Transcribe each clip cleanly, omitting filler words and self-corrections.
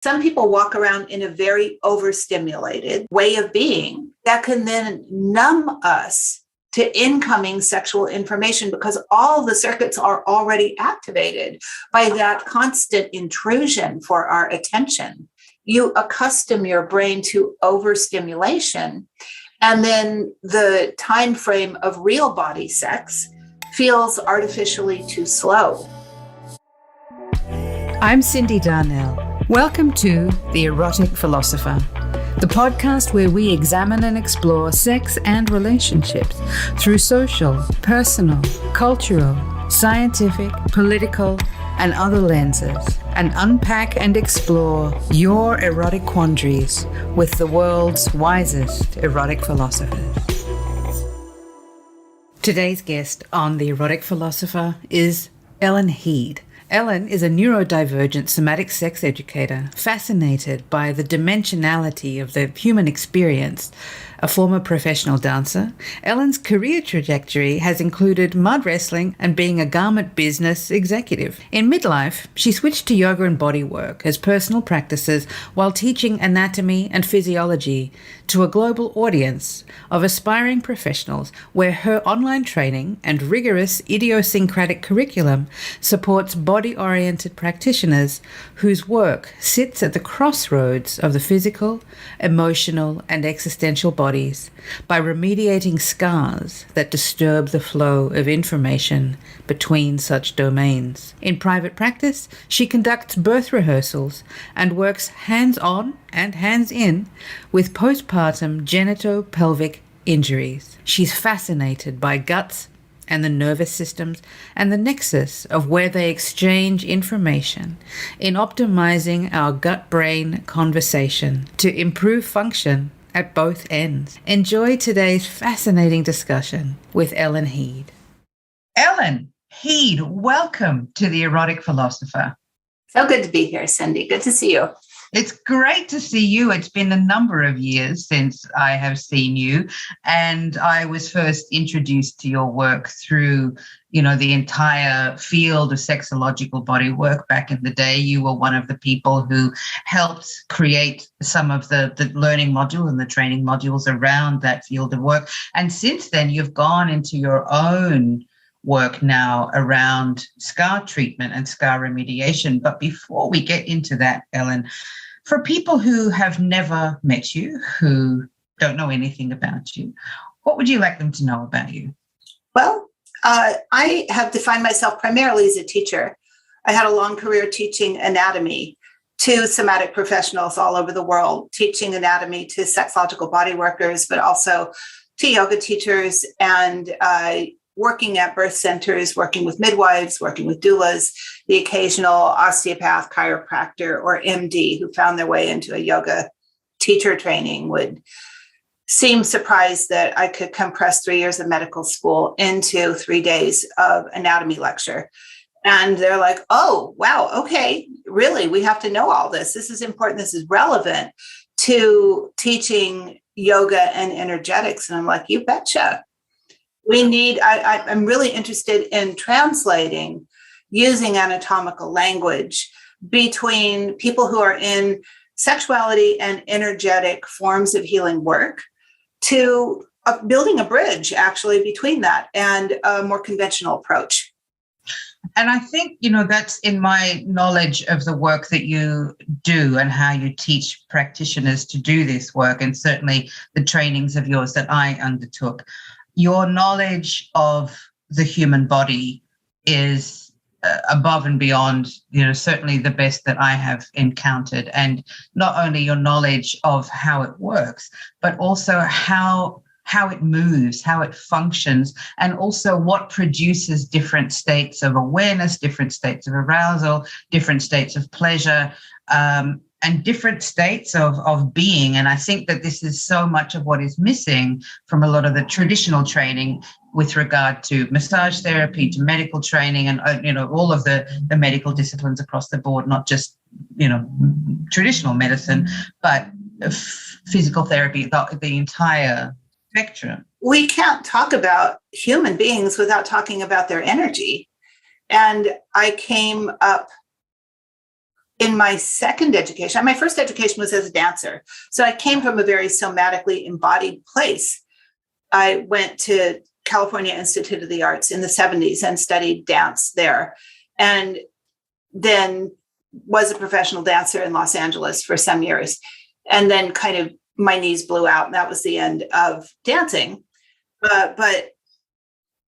Some people walk around in a very overstimulated way of being that can then numb us to incoming sexual information because all the circuits are already activated by that constant intrusion for our attention. You accustom your brain to overstimulation, and then the time frame of real body sex feels artificially too slow. I'm Cyndi Darnell. Welcome to The Erotic Philosopher, the podcast where we examine and explore sex and relationships through social, personal, cultural, scientific, political, and other lenses, and unpack and explore your erotic quandaries with the world's wisest erotic philosophers. Today's guest on The Erotic Philosopher is Ellen Heed. Ellen is a neurodivergent somatic sex educator, fascinated by the dimensionality of the human experience. A former professional dancer, Ellen's career trajectory has included mud wrestling and being a garment business executive. In midlife, she switched to yoga and bodywork as personal practices while teaching anatomy and physiology to a global audience of aspiring professionals, where her online training and rigorous idiosyncratic curriculum supports body-oriented practitioners whose work sits at the crossroads of the physical, emotional, and existential bodies by remediating scars that disturb the flow of information between such domains. In private practice, she conducts birth rehearsals and works hands-on and hands-in with postpartum genitopelvic injuries. She's fascinated by guts and the nervous systems and the nexus of where they exchange information in optimizing our gut-brain conversation to improve function at both ends. Enjoy today's fascinating discussion with Ellen Heed. Ellen Heed, welcome to The Erotic Philosopher. So good to be here, Cyndi. Good to see you. It's great to see you. It's been a number of years since I have seen you, and I was first introduced to your work through, the entire field of sexological body work back in the day. You were one of the people who helped create some of the learning module and the training modules around that field of work. And since then, you've gone into your own work now around scar treatment and scar remediation. But before we get into that, Ellen, for people who have never met you, who don't know anything about you, what would you like them to know about you? Well, I have defined myself primarily as a teacher. I had a long career teaching anatomy to somatic professionals all over the world, teaching anatomy to sexological body workers, but also to yoga teachers, and working at birth centers, working with midwives, working with doulas, the occasional osteopath, chiropractor, or MD who found their way into a yoga teacher training would seem surprised that I could compress 3 years of medical school into 3 days of anatomy lecture. And they're like, oh, wow, okay, really, we have to know all this. This is important. This is relevant to teaching yoga and energetics. And I'm like, you betcha. I'm really interested in translating using anatomical language between people who are in sexuality and energetic forms of healing work to building a bridge actually between that and a more conventional approach. And I think, that's in my knowledge of the work that you do and how you teach practitioners to do this work, and certainly the trainings of yours that I undertook. Your knowledge of the human body is above and beyond, certainly the best that I have encountered. And not only your knowledge of how it works, but also how it moves, how it functions, and also what produces different states of awareness, different states of arousal, different states of pleasure, and different states of being. And I think that this is so much of what is missing from a lot of the traditional training with regard to massage therapy, to medical training, and, all of the medical disciplines across the board, not just, traditional medicine, but physical therapy, the entire spectrum. We can't talk about human beings without talking about their energy. And I came up in my second education, my first education was as a dancer. So I came from a very somatically embodied place. I went to California Institute of the Arts in the 70s and studied dance there. And then was a professional dancer in Los Angeles for some years. And then kind of my knees blew out, and that was the end of dancing. But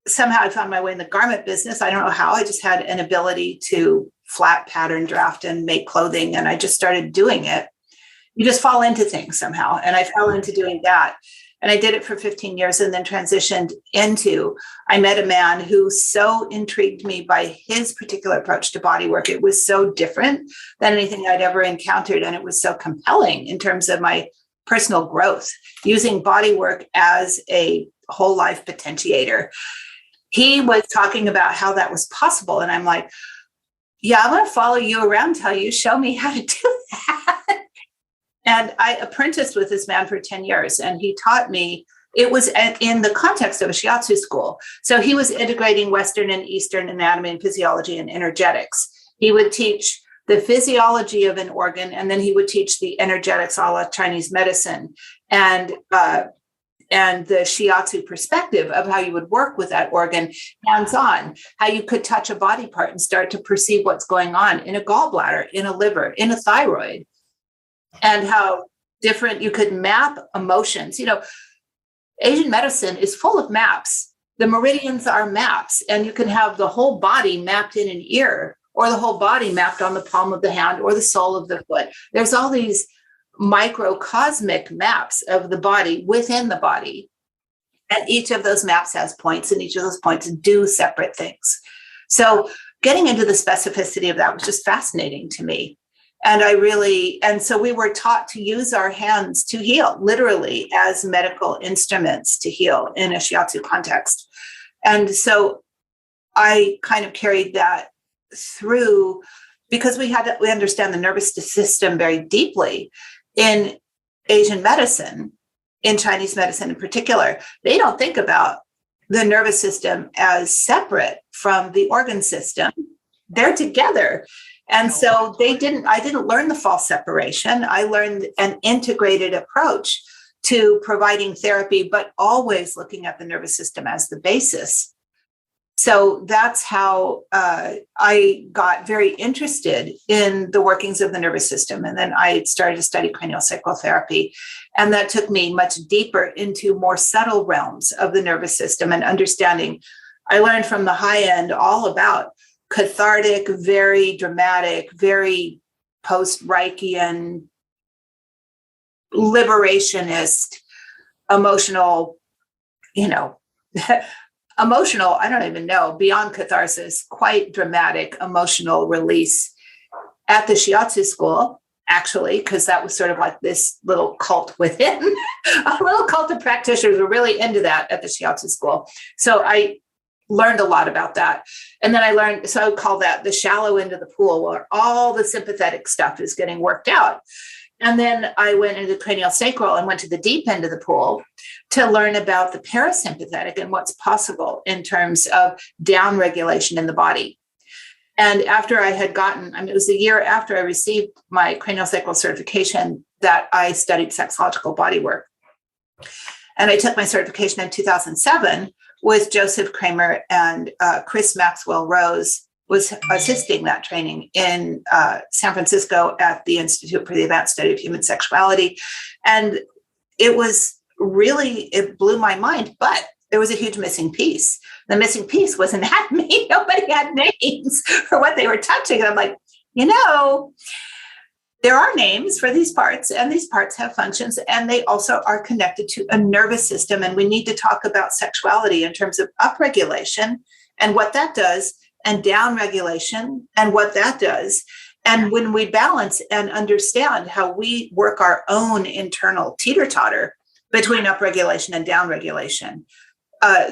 somehow I found my way in the garment business. I don't know how. I just had an ability to flat pattern draft and make clothing, and I just started doing it. You just fall into things somehow. And I fell into doing that. And I did it for 15 years and then transitioned into, I met a man who so intrigued me by his particular approach to body work. It was so different than anything I'd ever encountered. And it was so compelling in terms of my personal growth, using body work as a whole life potentiator. He was talking about how that was possible. And I'm like, yeah, I'm going to follow you around till you show me how to do that. And I apprenticed with this man for 10 years, and he taught me, it was in the context of a shiatsu school. So he was integrating Western and Eastern anatomy and physiology and energetics. He would teach the physiology of an organ, and then he would teach the energetics a la Chinese medicine and the shiatsu perspective of how you would work with that organ hands-on, how you could touch a body part and start to perceive what's going on in a gallbladder, in a liver, in a thyroid. And how different you could map emotions. You know, Asian medicine is full of maps. The meridians are maps, and you can have the whole body mapped in an ear, or the whole body mapped on the palm of the hand, or the sole of the foot. There's all these microcosmic maps of the body within the body. And each of those maps has points, and each of those points do separate things. So getting into the specificity of that was just fascinating to me. And so we were taught to use our hands to heal, literally as medical instruments to heal in a shiatsu context. And so I kind of carried that through, because we understand the nervous system very deeply in Asian medicine, in Chinese medicine in particular. They don't think about the nervous system as separate from the organ system. They're together. And so I didn't learn the false separation. I learned an integrated approach to providing therapy, but always looking at the nervous system as the basis. So that's how I got very interested in the workings of the nervous system. And then I started to study craniosacral therapy. And that took me much deeper into more subtle realms of the nervous system and understanding. I learned from the high end all about cathartic, very dramatic, very post-Reichian, liberationist, emotional, emotional, I don't even know, beyond catharsis, quite dramatic emotional release at the shiatsu school, actually, because that was sort of like this little cult within, a little cult of practitioners were really into that at the shiatsu school. So I learned a lot about that. And then I call that the shallow end of the pool, where all the sympathetic stuff is getting worked out. And then I went into craniosacral and went to the deep end of the pool to learn about the parasympathetic and what's possible in terms of down regulation in the body. And after I had it was a year after I received my craniosacral certification that I studied sexological bodywork. And I took my certification in 2007 with Joseph Kramer, and Chris Maxwell Rose was assisting that training in San Francisco at the Institute for the Advanced Study of Human Sexuality. And it blew my mind, but there was a huge missing piece. The missing piece was anatomy. Nobody had names for what they were touching. And I'm like, there are names for these parts, and these parts have functions, and they also are connected to a nervous system. And we need to talk about sexuality in terms of upregulation and what that does, and downregulation and what that does. And when we balance and understand how we work our own internal teeter-totter between upregulation and downregulation,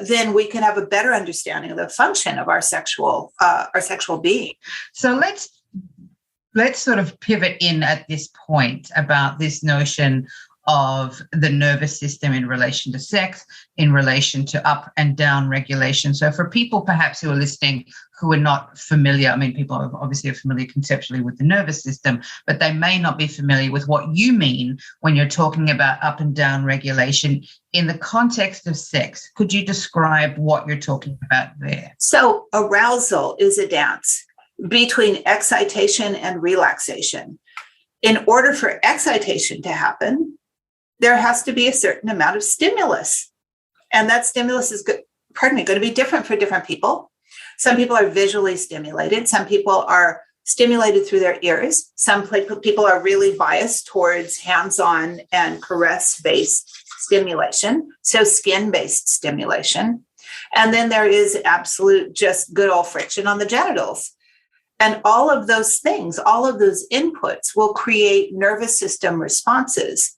then we can have a better understanding of the function of our sexual being. So let's sort of pivot in at this point about this notion of the nervous system in relation to sex, in relation to up and down regulation. So for people perhaps who are listening who are not familiar. I mean, people are obviously familiar conceptually with the nervous system, but they may not be familiar with what you mean when you're talking about up and down regulation in the context of sex. Could you describe what you're talking about there? So arousal is a dance between excitation and relaxation. In order for excitation to happen, there has to be a certain amount of stimulus. And that stimulus is going to be different for different people. Some people are visually stimulated. Some people are stimulated through their ears. Some people are really biased towards hands-on and caress-based stimulation, so skin-based stimulation. And then there is absolute just good old friction on the genitals. And all of those things, all of those inputs will create nervous system responses.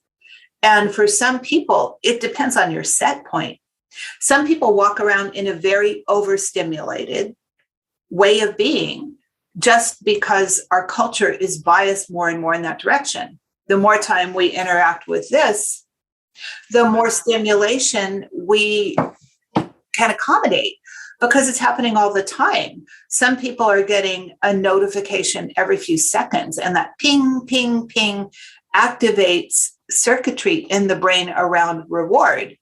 And for some people, it depends on your set point. Some people walk around in a very overstimulated way of being just because our culture is biased more and more in that direction. The more time we interact with this, the more stimulation we can accommodate because it's happening all the time. Some people are getting a notification every few seconds, and that ping, ping, ping activates circuitry in the brain around reward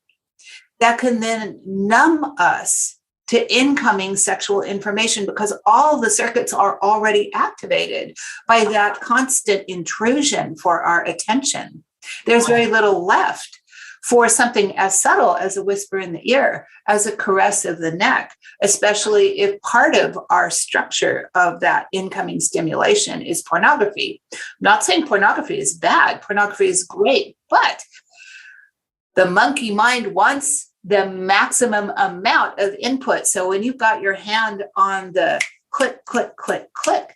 that can then numb us to incoming sexual information because all the circuits are already activated by that constant intrusion for our attention. There's very little left for something as subtle as a whisper in the ear, as a caress of the neck, especially if part of our structure of that incoming stimulation is pornography. I'm not saying pornography is bad. Pornography is great, but the monkey mind wants the maximum amount of input. So when you've got your hand on the click, click, click, click,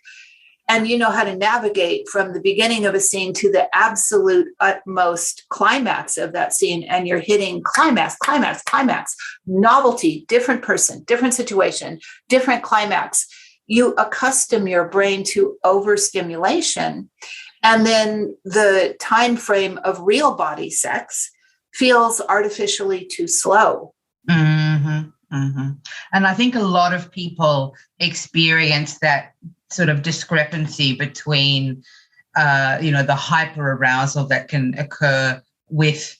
and you know how to navigate from the beginning of a scene to the absolute utmost climax of that scene, and you're hitting climax, climax, climax, novelty, different person, different situation, different climax, you accustom your brain to overstimulation. And then the time frame of real body sex feels artificially too slow. Mm-hmm, mm-hmm. And I think a lot of people experience that sort of discrepancy between, the hyper arousal that can occur with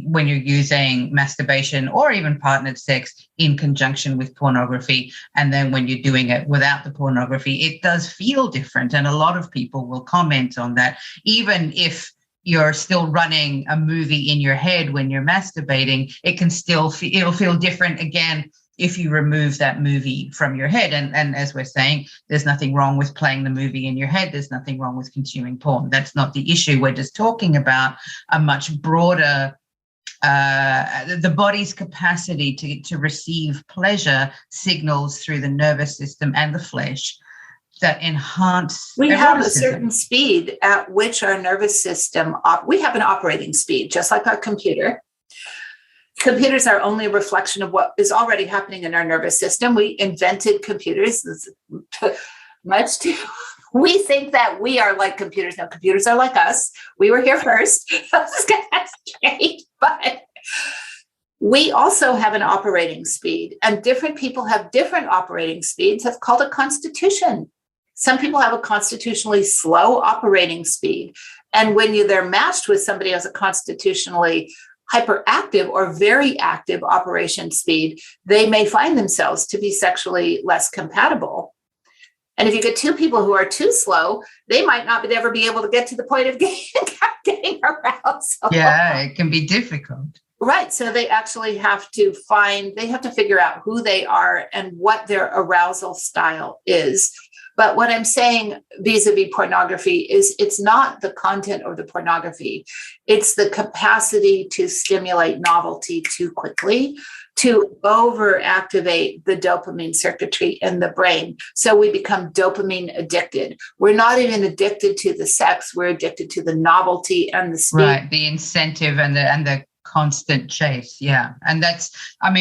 when you're using masturbation or even partnered sex in conjunction with pornography. And then when you're doing it without the pornography, it does feel different. And a lot of people will comment on that, even if you're still running a movie in your head when you're masturbating, it can still it'll feel different again if you remove that movie from your head. And as we're saying, there's nothing wrong with playing the movie in your head. There's nothing wrong with consuming porn. That's not the issue. We're just talking about a much broader, the body's capacity to receive pleasure signals through the nervous system and the flesh that enhance. We have a certain speed at which our nervous system, we have an operating speed, just like our computer. Computers are only a reflection of what is already happening in our nervous system. We invented computers much too. We think that we are like computers. No, computers are like us. We were here first. Let's get that straight. But we also have an operating speed, and different people have different operating speeds. That's called a constitution. Some people have a constitutionally slow operating speed. And when they're matched with somebody who has a constitutionally hyperactive or very active operation speed, they may find themselves to be sexually less compatible. And if you get two people who are too slow, they might not ever be able to get to the point of getting aroused. Yeah, it can be difficult. Right. So they actually have to figure out who they are and what their arousal style is. But what I'm saying vis-a-vis pornography is it's not the content of the pornography. It's the capacity to stimulate novelty too quickly, to overactivate the dopamine circuitry in the brain. So we become dopamine addicted. We're not even addicted to the sex. We're addicted to the novelty and the speed. Right, the incentive and the constant chase. Yeah. And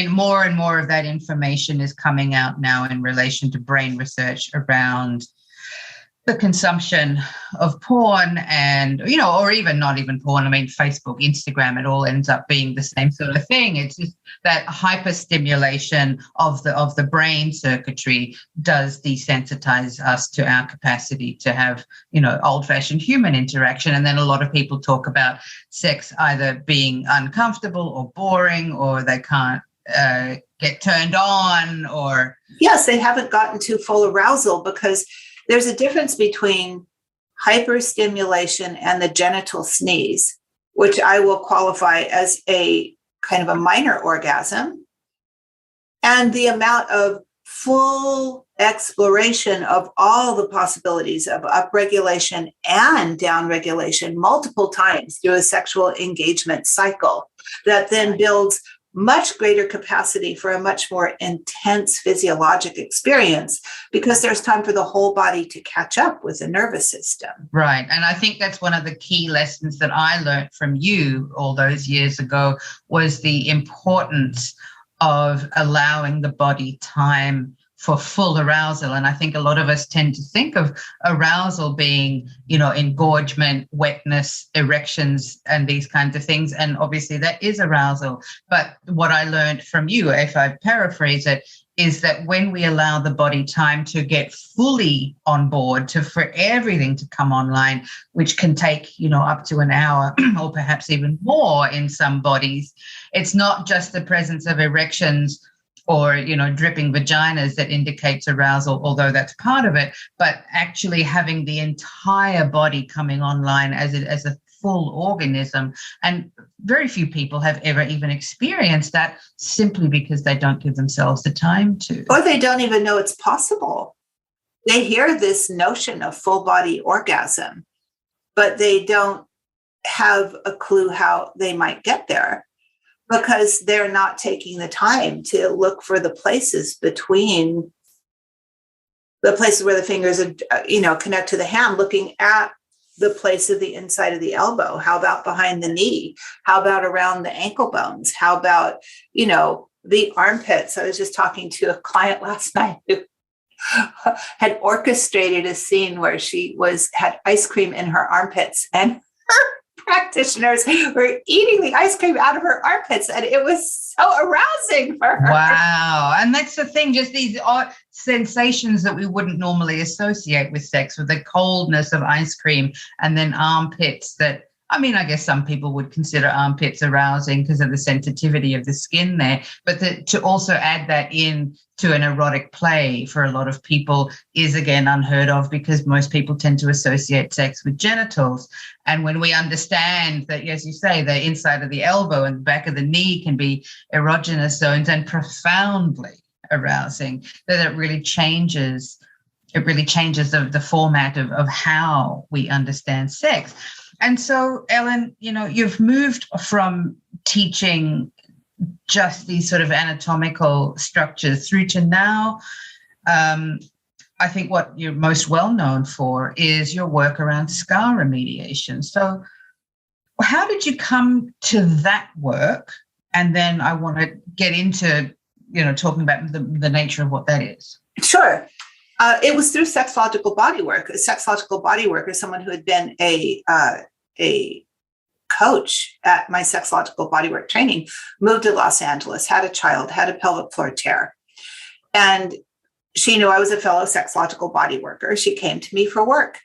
more and more of that information is coming out now in relation to brain research around the consumption of porn and, or even not even porn. I mean, Facebook, Instagram, it all ends up being the same sort of thing. It's just that hyperstimulation of the brain circuitry does desensitize us to our capacity to have, old-fashioned human interaction. And then a lot of people talk about sex either being uncomfortable or boring, or they can't get turned on, or... Yes, they haven't gotten to full arousal, because there's a difference between hyperstimulation and the genital sneeze, which I will qualify as a kind of a minor orgasm, and the amount of full exploration of all the possibilities of upregulation and downregulation multiple times through a sexual engagement cycle that then builds much greater capacity for a much more intense physiologic experience, because there's time for the whole body to catch up with the nervous system. Right. And I think that's one of the key lessons that I learned from you all those years ago, was the importance of allowing the body time for full arousal. And I think a lot of us tend to think of arousal being, engorgement, wetness, erections, and these kinds of things. And obviously that is arousal. But what I learned from you, if I paraphrase it, is that when we allow the body time to get fully on board, for everything to come online, which can take, up to an hour or perhaps even more in some bodies, it's not just the presence of erections or, dripping vaginas that indicates arousal, although that's part of it, but actually having the entire body coming online as a full organism. And very few people have ever even experienced that, simply because they don't give themselves the time to. Or they don't even know it's possible. They hear this notion of full body orgasm, but they don't have a clue how they might get there, because they're not taking the time to look for the places between the places where the fingers are, connect to the hand, looking at the place of the inside of the elbow. How about behind the knee? How about around the ankle bones? How about, the armpits? I was just talking to a client last night who had orchestrated a scene where she had ice cream in her armpits, and her practitioners were eating the ice cream out of her armpits, and it was so arousing for her. Wow. And that's the thing, just these odd sensations that we wouldn't normally associate with sex, with the coldness of ice cream, and then armpits that, I guess some people would consider armpits arousing because of the sensitivity of the skin there, but to also add that in to an erotic play for a lot of people is, again, unheard of, because most people tend to associate sex with genitals. And when we understand that, as you say, the inside of the elbow and the back of the knee can be erogenous zones and profoundly arousing, that it really changes the format of how we understand sex. And so, Ellen, you've moved from teaching just these sort of anatomical structures through to now, I think what you're most well known for is your work around scar remediation. So how did you come to that work? And then I want to get into, talking about the nature of what that is. Sure. It was through sexological bodywork. A sexological bodyworker, someone who had been a coach at my sexological bodywork training, moved to Los Angeles, had a child, had a pelvic floor tear. And she knew I was a fellow sexological bodyworker. She came to me for work.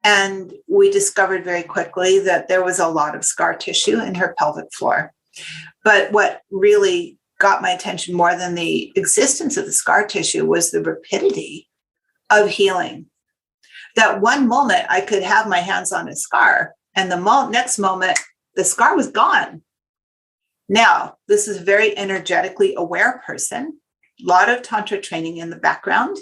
And we discovered very quickly that there was a lot of scar tissue in her pelvic floor. But what really got my attention more than the existence of the scar tissue was the rapidity of healing. That one moment I could have my hands on a scar, and the next moment the scar was gone. Now, this is a very energetically aware person, a lot of Tantra training in the background,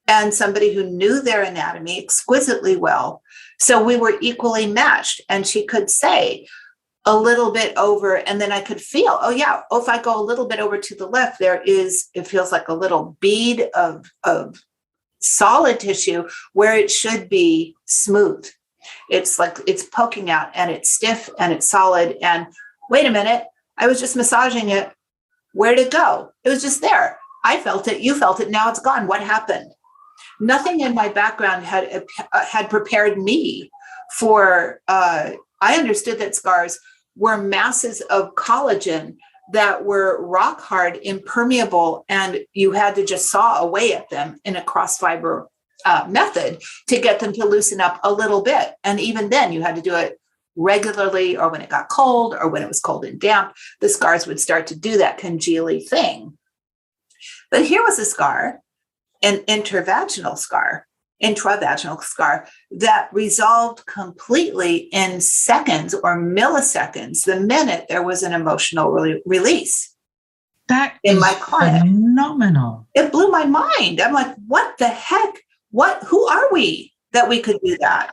and somebody who knew their anatomy exquisitely well. So we were equally matched, and she could say a little bit over, and then I could feel, if I go a little bit over to the left, it feels like a little bead of solid tissue where it should be smooth. It's like it's poking out, and it's stiff and it's solid. And wait a minute, I was just massaging it. Where'd it go? It was just there. I felt it. You felt it. Now it's gone. What happened? Nothing in my background had prepared me for, I understood that scars were masses of collagen that were rock hard, impermeable, and you had to just saw away at them in a cross fiber method to get them to loosen up a little bit. And even then you had to do it regularly, or when it got cold, or when it was cold and damp, the scars would start to do that congealy thing. But here was a scar, an intravaginal scar that resolved completely in seconds or milliseconds the minute there was an emotional release. That in is my client. Phenomenal. It blew my mind. I'm like, what the heck? Who are we that we could do that?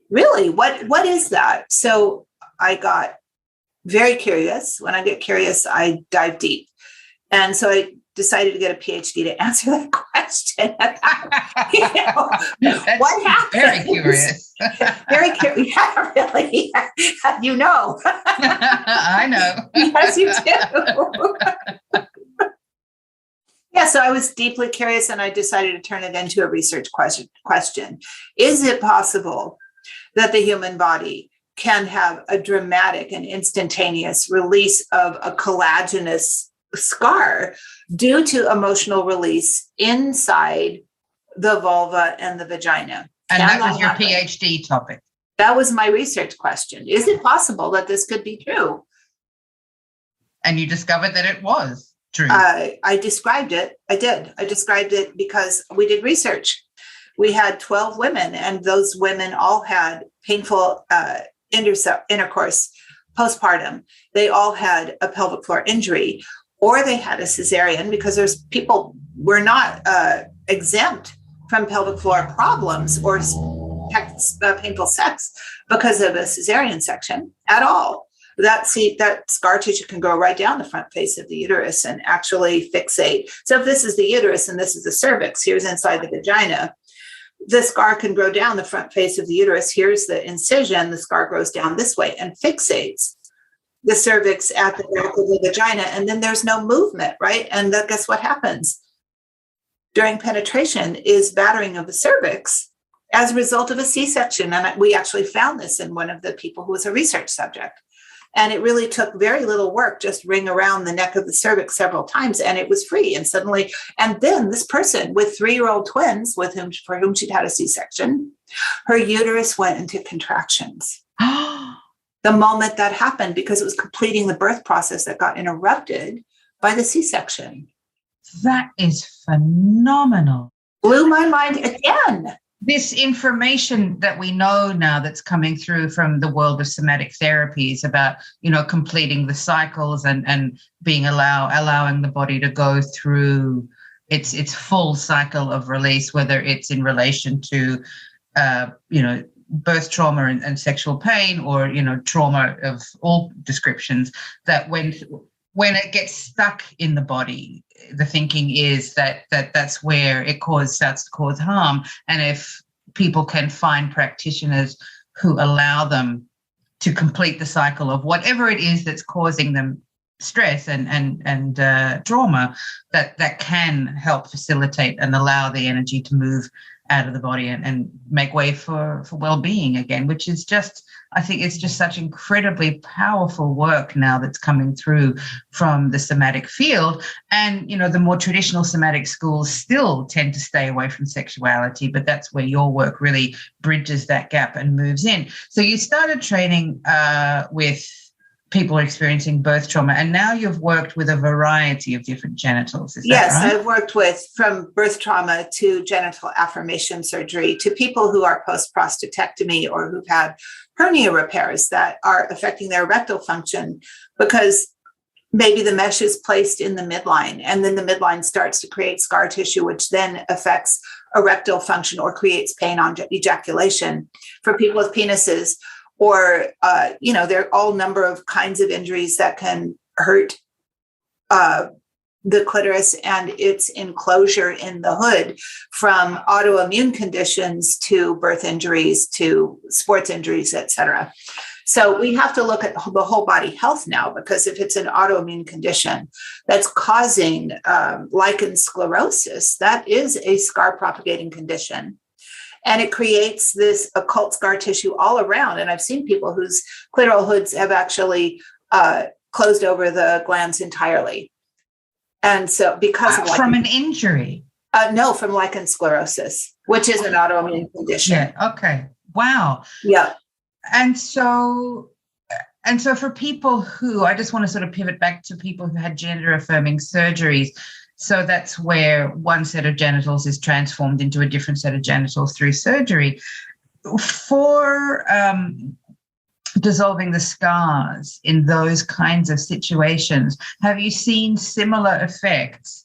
Really, what is that? So I got very curious. When I get curious, I dive deep. And so I decided to get a PhD to answer that question. What happened? Very curious. Very curious. Yeah, really. You know. I know. Yes, you do. Yeah, so I was deeply curious, and I decided to turn it into a research question. Is it possible that the human body can have a dramatic and instantaneous release of a collagenous scar due to emotional release inside the vulva and the vagina? And that was your PhD topic. That was my research question. Is it possible that this could be true? And you discovered that it was true. I described it. I did. I described it because we did research. We had 12 women, and those women all had painful intercourse postpartum. They all had a pelvic floor injury, or they had a cesarean, because there's people were not exempt from pelvic floor problems or painful sex because of a cesarean section at all. That scar tissue can go right down the front face of the uterus and actually fixate. So if this is the uterus and this is the cervix, here's inside the vagina, the scar can grow down the front face of the uterus. Here's the incision. The scar grows down this way and fixates the cervix at the back of the vagina. And then there's no movement, right? And guess what happens during penetration is battering of the cervix as a result of a C-section. And we actually found this in one of the people who was a research subject. And it really took very little work, just ring around the neck of the cervix several times, and it was free. And suddenly, and then this person with 3-year-old twins for whom she'd had a C-section, her uterus went into contractions. The moment that happened, because it was completing the birth process that got interrupted by the C-section. That is phenomenal. Blew my mind again. This information that we know now that's coming through from the world of somatic therapies about, completing the cycles and being allowing the body to go through its full cycle of release, whether it's in relation to, birth trauma and sexual pain, or, trauma of all descriptions, that when it gets stuck in the body, the thinking is that's where it starts to cause harm. And if people can find practitioners who allow them to complete the cycle of whatever it is that's causing them stress and trauma, that can help facilitate and allow the energy to move out of the body and make way for well-being again, which is just, I think it's just such incredibly powerful work now that's coming through from the somatic field. And, the more traditional somatic schools still tend to stay away from sexuality, but that's where your work really bridges that gap and moves in. So you started training with people experiencing birth trauma, and now you've worked with a variety of different genitals. Is that right? I've worked with from birth trauma to genital affirmation surgery to people who are post-prostatectomy or who've had hernia repairs that are affecting their erectile function because maybe the mesh is placed in the midline, and then the midline starts to create scar tissue, which then affects erectile function or creates pain on ejaculation. For people with penises, or, there are all number of kinds of injuries that can hurt the clitoris and its enclosure in the hood, from autoimmune conditions to birth injuries to sports injuries, et cetera. So we have to look at the whole body health now, because if it's an autoimmune condition that's causing lichen sclerosis, that is a scar propagating condition. And it creates this occult scar tissue all around. And I've seen people whose clitoral hoods have actually closed over the glands entirely. And so because of from an injury? No, from lichen sclerosis, which is an autoimmune condition. Yeah. Okay. Wow. Yeah. And so for people who, I just want to sort of pivot back to people who had gender affirming surgeries. So that's where one set of genitals is transformed into a different set of genitals through surgery. For dissolving the scars in those kinds of situations, have you seen similar effects?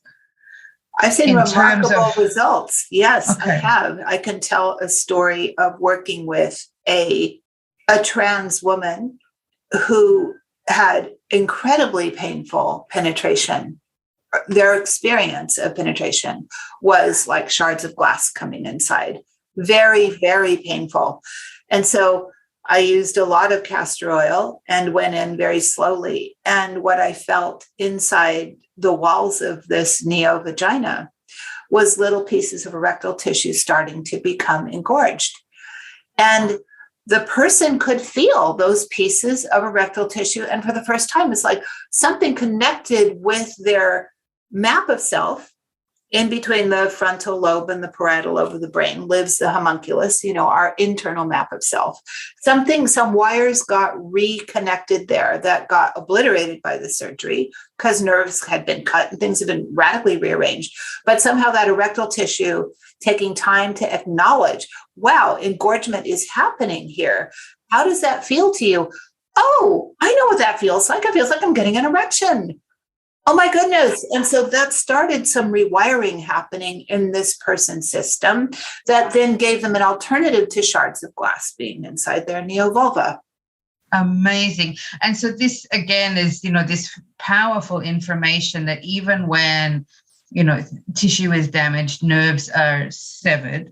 I've seen remarkable results. Yes, okay. I have. I can tell a story of working with a trans woman who had incredibly painful penetration. Their experience of penetration was like shards of glass coming inside. Very, very painful. And so I used a lot of castor oil and went in very slowly. And what I felt inside the walls of this neo-vagina was little pieces of erectile tissue starting to become engorged. And the person could feel those pieces of erectile tissue. And for the first time, it's like something connected with their map of self. In between the frontal lobe and the parietal lobe of the brain lives the homunculus, our internal map of self. Some wires got reconnected there that got obliterated by the surgery because nerves had been cut and things had been radically rearranged. But somehow that erectile tissue, taking time to acknowledge, wow, engorgement is happening here. How does that feel to you? Oh, I know what that feels like. It feels like I'm getting an erection. Oh my goodness. And so that started some rewiring happening in this person's system that then gave them an alternative to shards of glass being inside their neovulva. Amazing. And so this again is, this powerful information that even when, tissue is damaged, nerves are severed,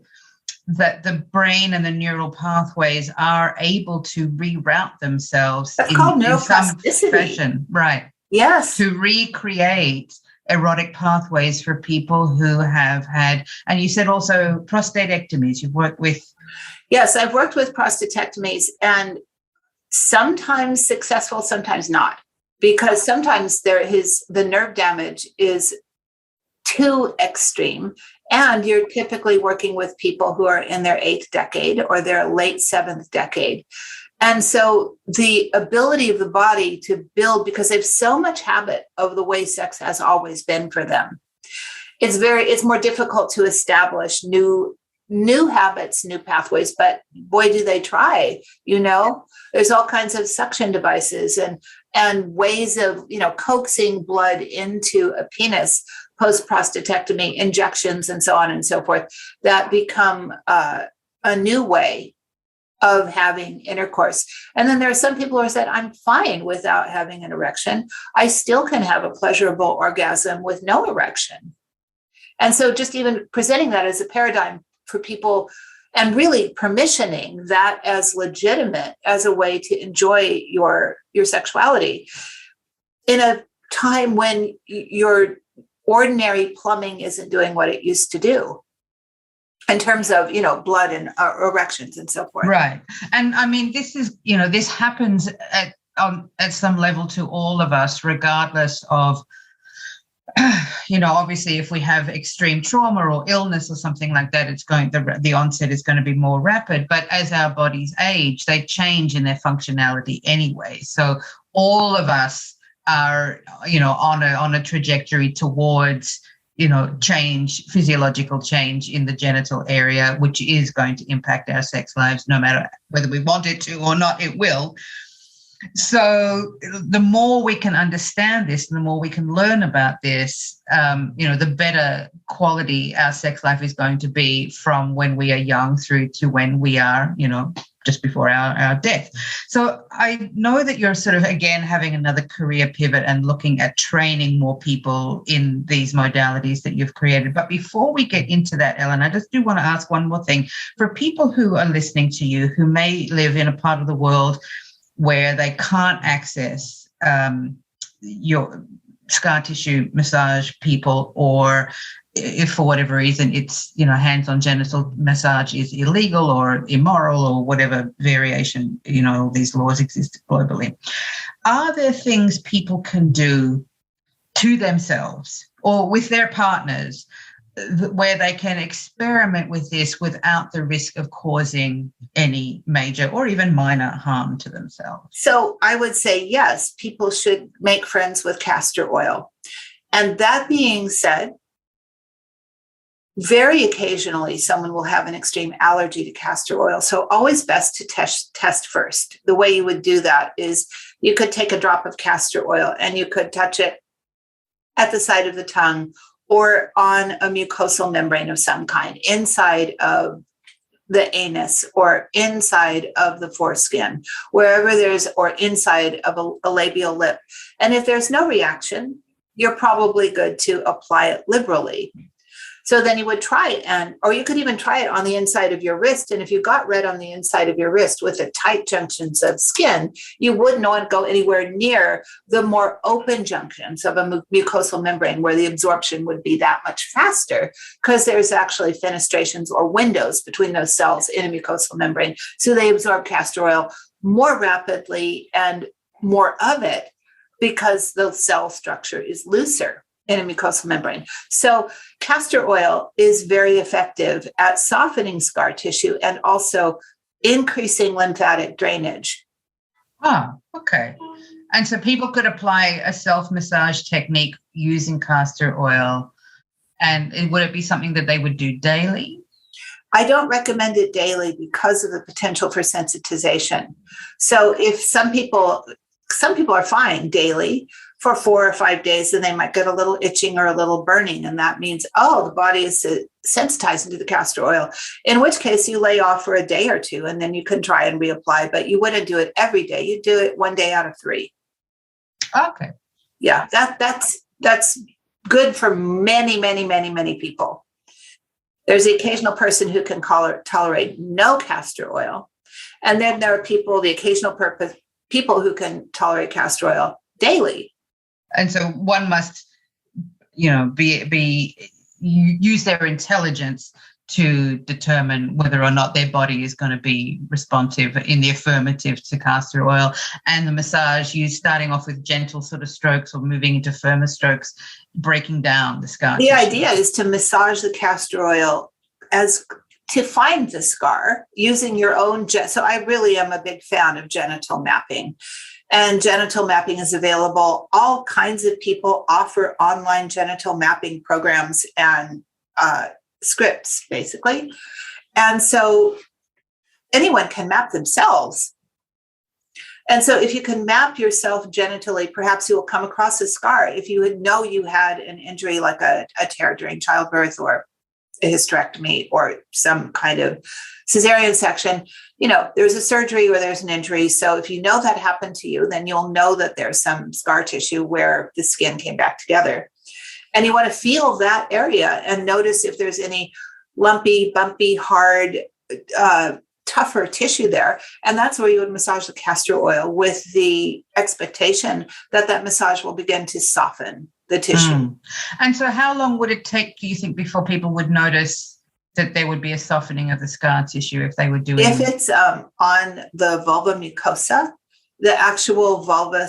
that the brain and the neural pathways are able to reroute themselves That's called neuroplasticity. In some fashion. Right. Yes. To recreate erotic pathways for people who have had, and you said also prostatectomies you've worked with. Yes, I've worked with prostatectomies, and sometimes successful, sometimes not, because sometimes the nerve damage is too extreme. And you're typically working with people who are in their 8th decade or their late 7th decade. And so the ability of the body to build, because they have so much habit of the way sex has always been for them, it's more difficult to establish new habits, new pathways, but boy, do they try, there's all kinds of suction devices and ways of, coaxing blood into a penis post prostatectomy, injections and so on and so forth, that become a new way of having intercourse. And then there are some people who said, I'm fine without having an erection. I still can have a pleasurable orgasm with no erection. And so just even presenting that as a paradigm for people and really permissioning that as legitimate as a way to enjoy your sexuality in a time when your ordinary plumbing isn't doing what it used to do. In terms of, blood and erections and so forth. Right. And I mean, this is, this happens at some level to all of us, regardless of, obviously if we have extreme trauma or illness or something like that, the onset is going to be more rapid. But as our bodies age, they change in their functionality anyway. So all of us are, on a trajectory towards physiological change in the genital area, which is going to impact our sex lives, no matter whether we want it to or not, it will. So the more we can understand this, the more we can learn about this, the better quality our sex life is going to be from when we are young through to when we are, just before our death. So I know that you're sort of, again, having another career pivot and looking at training more people in these modalities that you've created. But before we get into that, Ellen, I just do want to ask one more thing. For people who are listening to you, who may live in a part of the world where they can't access your scar tissue massage people, or if for whatever reason it's, hands-on genital massage is illegal or immoral or whatever variation, these laws exist globally. Are there things people can do to themselves or with their partners where they can experiment with this without the risk of causing any major or even minor harm to themselves? So I would say, yes, people should make friends with castor oil. And that being said, very occasionally someone will have an extreme allergy to castor oil. So always best to test first. The way you would do that is you could take a drop of castor oil and you could touch it at the side of the tongue or on a mucosal membrane of some kind, inside of the anus or inside of the foreskin, wherever there's, or inside of a labial lip. And if there's no reaction, you're probably good to apply it liberally. So then you would try it, or you could even try it on the inside of your wrist. And if you got red on the inside of your wrist with the tight junctions of skin, you would not go anywhere near the more open junctions of a mucosal membrane where the absorption would be that much faster, because there's actually fenestrations or windows between those cells in a mucosal membrane. So they absorb castor oil more rapidly and more of it because the cell structure is looser in a mucosal membrane. So castor oil is very effective at softening scar tissue and also increasing lymphatic drainage. Oh, okay. And so people could apply a self-massage technique using castor oil, and would it be something that they would do daily? I don't recommend it daily because of the potential for sensitization. So if some people are fine daily for 4 or 5 days, and they might get a little itching or a little burning. And that means, the body is sensitizing to the castor oil, in which case you lay off for a day or two, and then you can try and reapply, but you wouldn't do it every day. You do it 1 day out of 3. Okay. Yeah, that's good for many, many, many, many people. There's the occasional person who can tolerate no castor oil. And then there are the occasional people who can tolerate castor oil daily. And so one must, use their intelligence to determine whether or not their body is going to be responsive in the affirmative to castor oil. And the massage, you starting off with gentle sort of strokes or moving into firmer strokes, breaking down the scar. The idea is to massage the castor oil to find the scar using your own. So I really am a big fan of genital mapping. And genital mapping is available. All kinds of people offer online genital mapping programs and scripts, basically. And so anyone can map themselves. And so if you can map yourself genitally, perhaps you will come across a scar. If you know you had an injury like a tear during childbirth or a hysterectomy or some kind of cesarean section, there's a surgery or there's an injury. So if you know that happened to you, then you'll know that there's some scar tissue where the skin came back together. And you want to feel that area and notice if there's any lumpy, bumpy, hard, tougher tissue there. And that's where you would massage the castor oil with the expectation that massage will begin to soften the tissue. And so how long would it take, do you think, before people would notice that there would be a softening of the scar tissue if they were doing? If it's on the vulva mucosa, the actual vulva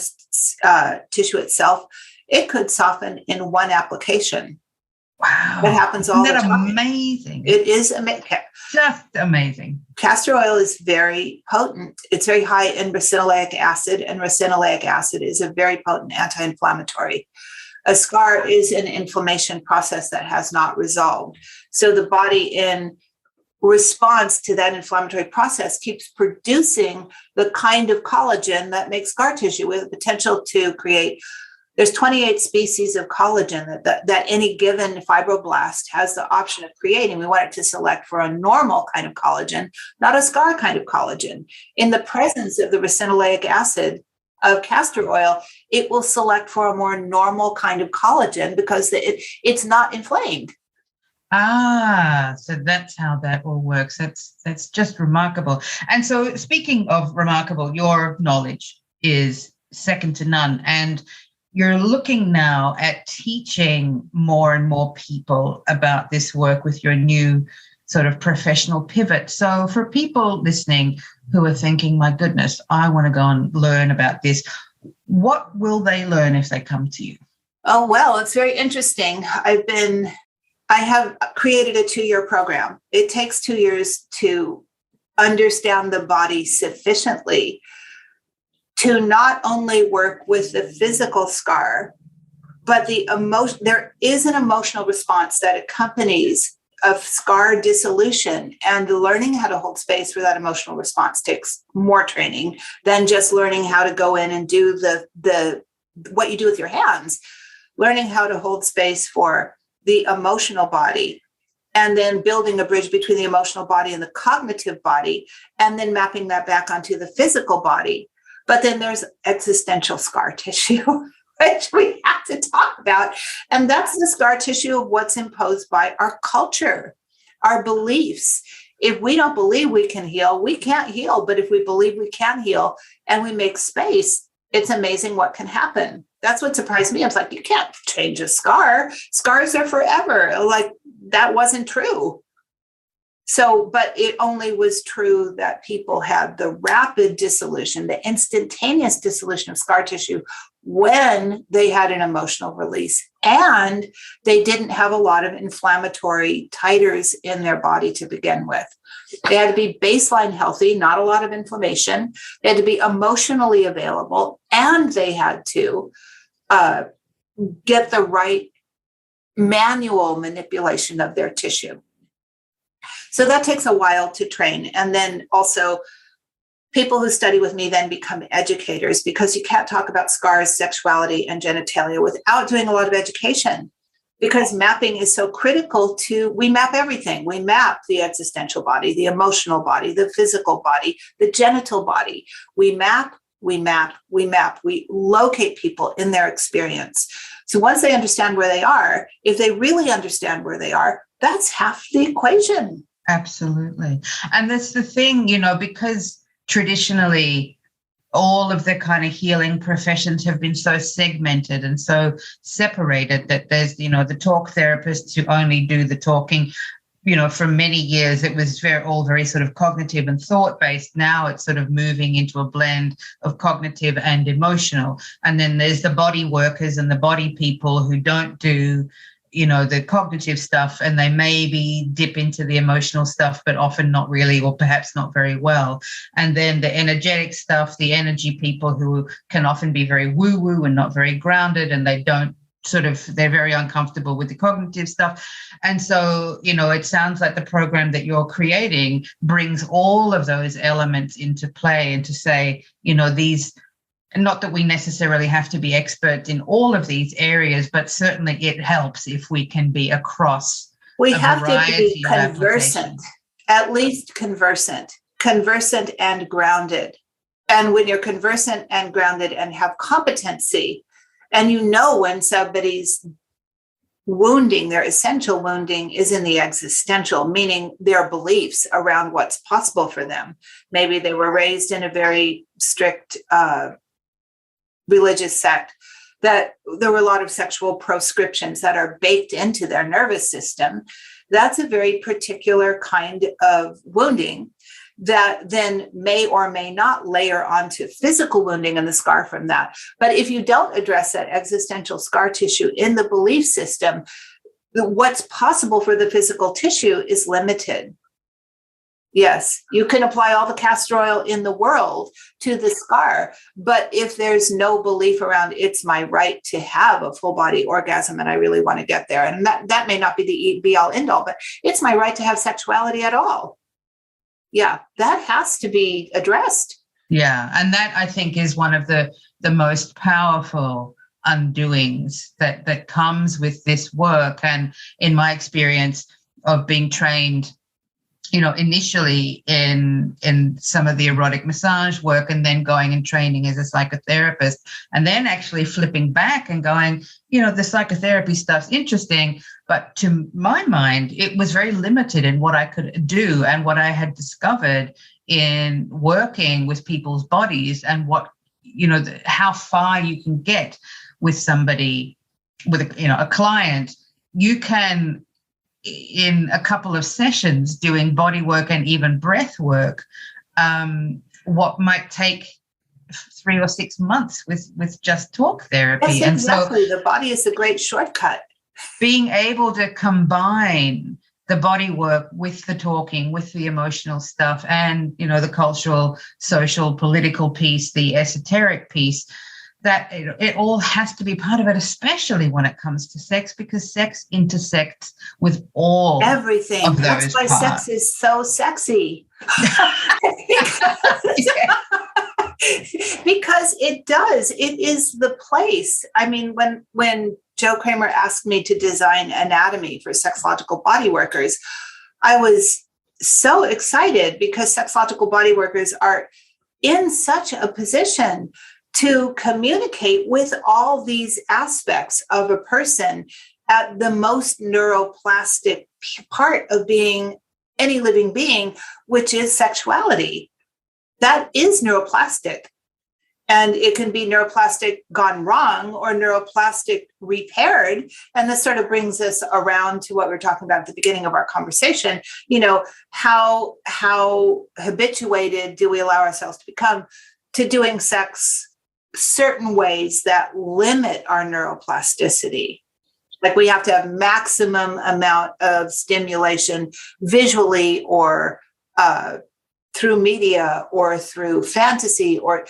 tissue itself, it could soften in one application. Wow. That happens all the time. Isn't that amazing? It is amazing. Just amazing. Castor oil is very potent. It's very high in racinoleic acid, and racinoleic acid is a very potent anti-inflammatory. A scar is an inflammation process that has not resolved. So the body, in response to that inflammatory process, keeps producing the kind of collagen that makes scar tissue with the potential to create. There's 28 species of collagen that any given fibroblast has the option of creating. We want it to select for a normal kind of collagen, not a scar kind of collagen. In the presence of the racinoleic acid of castor oil, it will select for a more normal kind of collagen because it's not inflamed. So that's how that all works. That's just remarkable. And so, speaking of remarkable, your knowledge is second to none, and you're looking now at teaching more and more people about this work with your new sort of professional pivot. So, for people listening who are thinking, "My goodness, I want to go and learn about this," what will they learn if they come to you? Oh, well, it's very interesting. I have created a 2-year program. It takes 2 years to understand the body sufficiently to not only work with the physical scar, but the emotion. There is an emotional response that accompanies a scar dissolution, and learning how to hold space for that emotional response takes more training than just learning how to go in and do the what you do with your hands. Learning how to hold space for the emotional body, and then building a bridge between the emotional body and the cognitive body, and then mapping that back onto the physical body. But then there's existential scar tissue, which we have to talk about. And that's the scar tissue of what's imposed by our culture, our beliefs. If we don't believe we can heal, we can't heal. But if we believe we can heal and we make space, it's amazing what can happen. That's what surprised me. I was like, you can't change a scar. Scars are forever. Like, that wasn't true. So, but it only was true that people had the rapid dissolution, the instantaneous dissolution of scar tissue when they had an emotional release, and they didn't have a lot of inflammatory titers in their body to begin with. They had to be baseline healthy, not a lot of inflammation. They had to be emotionally available, and they had to get the right manual manipulation of their tissue. So that takes a while to train. And then also, people who study with me then become educators, because you can't talk about scars, sexuality, and genitalia without doing a lot of education, because mapping is so critical to, we map everything. We map the existential body, the emotional body, the physical body, the genital body. We map, we map, we map. We locate people in their experience. So once they understand where they are, if they really understand where they are, that's half the equation. Absolutely. And that's the thing, because traditionally all of the kind of healing professions have been so segmented and so separated that there's, the talk therapists who only do the talking. For many years, it was all very sort of cognitive and thought-based. Now it's sort of moving into a blend of cognitive and emotional. And then there's the body workers and the body people who don't do, the cognitive stuff, and they maybe dip into the emotional stuff, but often not really, or perhaps not very well. And then the energetic stuff, the energy people who can often be very woo-woo and not very grounded, and they don't they're very uncomfortable with the cognitive stuff. And so, it sounds like the program that you're creating brings all of those elements into play, and to say, these, not that we necessarily have to be expert in all of these areas, but certainly it helps if we can be across. We have to be conversant, at least conversant and grounded. And when you're conversant and grounded and have competency, and when somebody's wounding, their essential wounding is in the existential, meaning their beliefs around what's possible for them. Maybe they were raised in a very strict religious sect, that there were a lot of sexual proscriptions that are baked into their nervous system. That's a very particular kind of wounding that then may or may not layer onto physical wounding and the scar from that. But if you don't address that existential scar tissue in the belief system, what's possible for the physical tissue is limited. Yes, you can apply all the castor oil in the world to the scar, but if there's no belief around it's my right to have a full body orgasm and I really want to get there, and that may not be the be all end all, but it's my right to have sexuality at all. Yeah, that has to be addressed. Yeah, and that, I think, is one of the most powerful undoings that comes with this work. And in my experience of being trained initially in some of the erotic massage work, and then going and training as a psychotherapist, and then actually flipping back and going, the psychotherapy stuff's interesting, but to my mind, it was very limited in what I could do and what I had discovered in working with people's bodies, and what, how far you can get with somebody, with a client. You can, in a couple of sessions doing body work and even breath work, what might take 3 or 6 months with just talk therapy. Yes, and exactly. So the body is a great shortcut. Being able to combine the body work with the talking, with the emotional stuff, and the cultural, social, political piece, the esoteric piece, that it all has to be part of it, especially when it comes to sex, because sex intersects with everything. Of That's those why parts. Sex is so sexy. Because it does. It is the place. I mean, when Joe Kramer asked me to design anatomy for sexological body workers, I was so excited, because sexological body workers are in such a position to communicate with all these aspects of a person at the most neuroplastic part of being any living being, which is sexuality. That is neuroplastic. And it can be neuroplastic gone wrong or neuroplastic repaired. And this sort of brings us around to what we were talking about at the beginning of our conversation. How habituated do we allow ourselves to become to doing sex certain ways that limit our neuroplasticity? Like, we have to have maximum amount of stimulation visually, or through media, or through fantasy, or,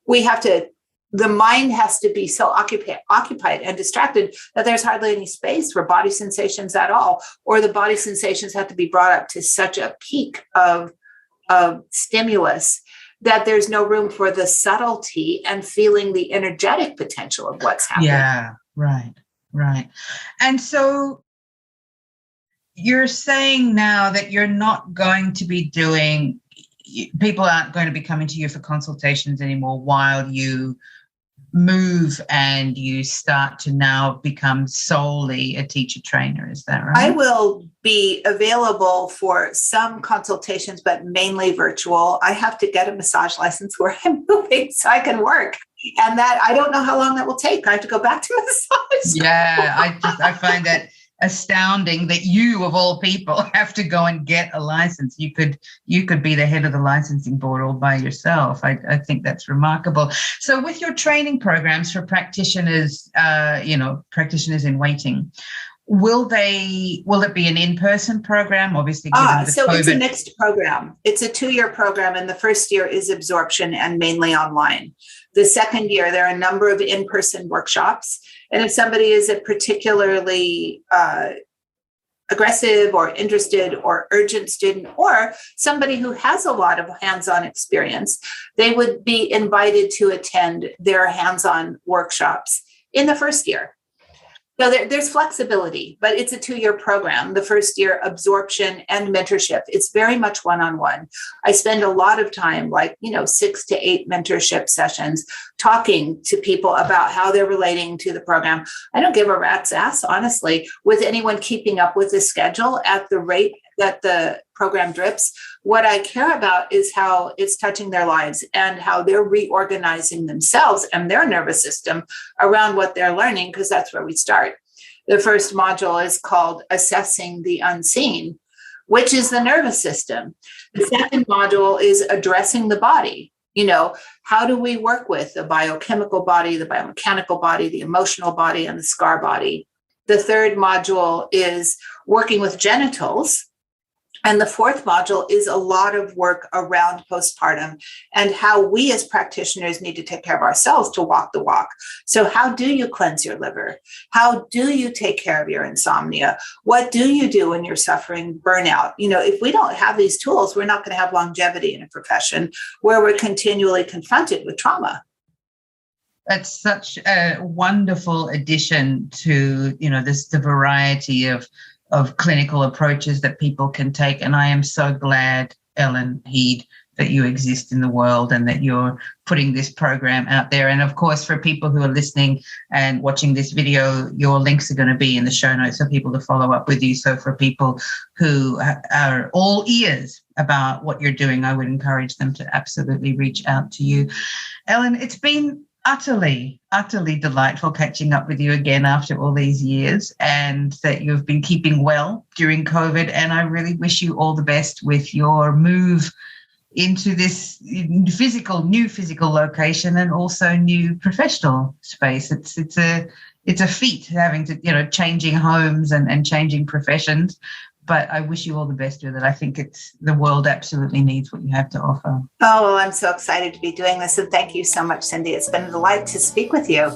we have to, the mind has to be so occupied and distracted that there's hardly any space for body sensations at all, or the body sensations have to be brought up to such a peak of stimulus that there's no room for the subtlety and feeling the energetic potential of what's happening. Yeah, right. And so you're saying now that you're not going to be doing, people aren't going to be coming to you for consultations anymore while you move and you start to now become solely a teacher trainer. Is that right? I will be available for some consultations, but mainly virtual. I have to get a massage license where I'm moving so I can work. And that, I don't know how long that will take. I have to go back to massage. Yeah, I find that astounding that you, of all people, have to go and get a license. You could be the head of the licensing board all by yourself. I think that's remarkable. So with your training programs for practitioners, practitioners in waiting, will it be an in-person program? Obviously, given the so COVID. It's a mixed program. It's a 2-year program, and the first year is absorption and mainly online. The second year, there are a number of in-person workshops. And if somebody is a particularly aggressive or interested or urgent student, or somebody who has a lot of hands-on experience, they would be invited to attend their hands-on workshops in the first year. So there's flexibility, but it's a 2-year program. The first year, absorption and mentorship. It's very much one-on-one. I spend a lot of time, 6 to 8 mentorship sessions, talking to people about how they're relating to the program. I don't give a rat's ass, honestly, with anyone keeping up with the schedule at the rate that the program drips. What I care about is how it's touching their lives and how they're reorganizing themselves and their nervous system around what they're learning, because that's where we start. The first module is called Assessing the Unseen, which is the nervous system. The second module is Addressing the Body. How do we work with the biochemical body, the biomechanical body, the emotional body, and the scar body? The third module is Working with Genitals. And the fourth module is a lot of work around postpartum and how we as practitioners need to take care of ourselves to walk the walk. So how do you cleanse your liver? How do you take care of your insomnia? What do you do when you're suffering burnout? If we don't have these tools, we're not going to have longevity in a profession where we're continually confronted with trauma. That's such a wonderful addition to, the variety of of clinical approaches that people can take. And I am so glad, Ellen Heed, that you exist in the world and that you're putting this program out there. And of course, for people who are listening and watching this video, your links are going to be in the show notes for people to follow up with you. So for people who are all ears about what you're doing, I would encourage them to absolutely reach out to you. Ellen, it's been utterly delightful catching up with you again after all these years, and that you've been keeping well during COVID. And I really wish you all the best with your move into this new physical location and also new professional space. It's a feat having to, changing homes and changing professions. But I wish you all the best with it. I think the world absolutely needs what you have to offer. Oh, well, I'm so excited to be doing this. And thank you so much, Cyndi. It's been a delight to speak with you.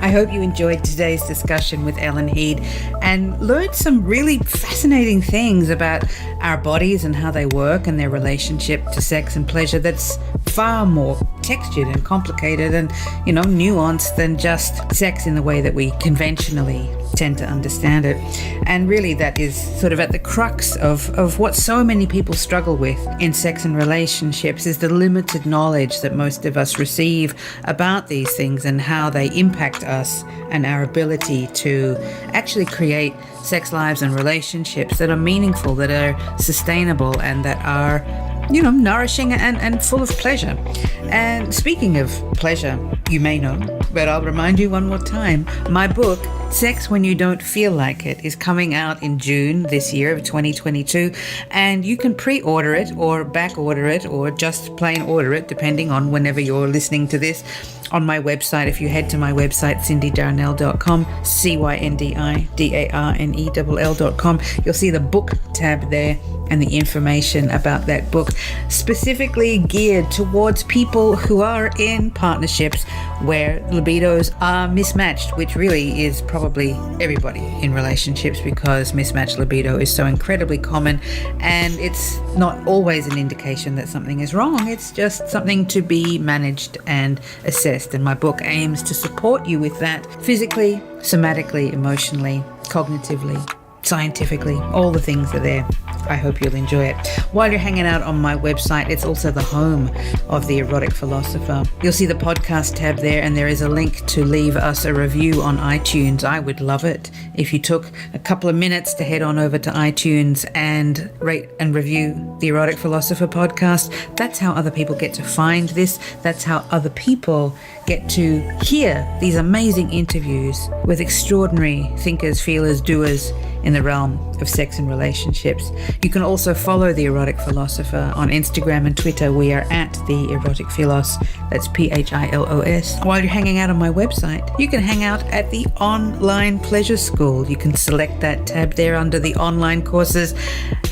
I hope you enjoyed today's discussion with Ellen Heed and learned some really fascinating things about our bodies and how they work and their relationship to sex and pleasure that's far more textured and complicated and, nuanced than just sex in the way that we conventionally tend to understand it. And really that is sort of at the crux of what so many people struggle with in sex and relationships, is the limited knowledge that most of us receive about these things and how they impact us and our ability to actually create sex lives and relationships that are meaningful, that are sustainable, and that are nourishing and full of pleasure. And speaking of pleasure, you may know, but I'll remind you one more time, my book, Sex When You Don't Feel Like It, is coming out in June this year of 2022, and you can pre-order it or back order it or just plain order it, depending on whenever you're listening to this, on my website. If you head to my website, cyndidarnell.com, CyndiDarnell.com, you'll see the book tab there and the information about that book, specifically geared towards people who are in partnerships where libidos are mismatched, which really is probably everybody in relationships, because mismatched libido is so incredibly common, and it's not always an indication that something is wrong. It's just something to be managed and assessed. And my book aims to support you with that physically, somatically, emotionally, cognitively, scientifically. All the things are there. I hope you'll enjoy it. While you're hanging out on my website, it's also the home of the Erotic Philosopher. You'll see the podcast tab there, and there is a link to leave us a review on iTunes. I would love it if you took a couple of minutes to head on over to iTunes and rate and review the Erotic Philosopher podcast. That's how other people get to find this. That's how other people get to hear these amazing interviews with extraordinary thinkers, feelers, doers in the realm of sex and relationships. You can also follow the Erotic Philosopher on Instagram and Twitter. We are at the Erotic Philos. That's PHILOS. While you're hanging out on my website, you can hang out at the Online Pleasure School. You can select that tab there under the online courses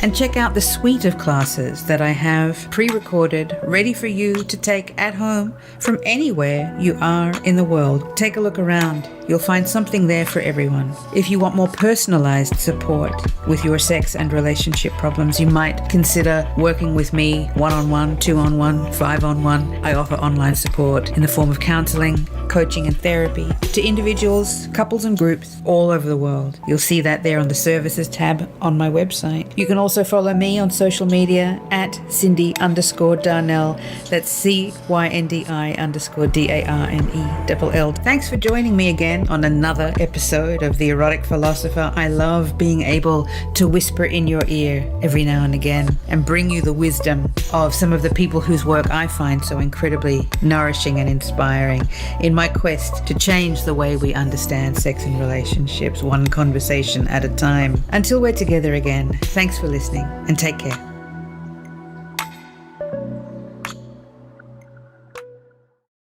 and check out the suite of classes that I have pre-recorded, ready for you to take at home from anywhere you are in the world. Take a look around. You'll find something there for everyone. If you want more personalized support with your sex and relationship problems, you might consider working with me one-on-one, two-on-one, 5-on-1. I offer online support in the form of counseling, coaching and therapy to individuals, couples and groups all over the world. You'll see that there on the services tab on my website. You can also follow me on social media at Cyndi_Darnell. That's CYNDI_DARNELL. Thanks for joining me again on another episode of the Erotic Philosopher. I love being able to whisper in your ear every now and again and bring you the wisdom of some of the people whose work I find so incredibly nourishing and inspiring in my quest to change the way we understand sex and relationships, one conversation at a time. Until we're together again, thanks for listening and take care.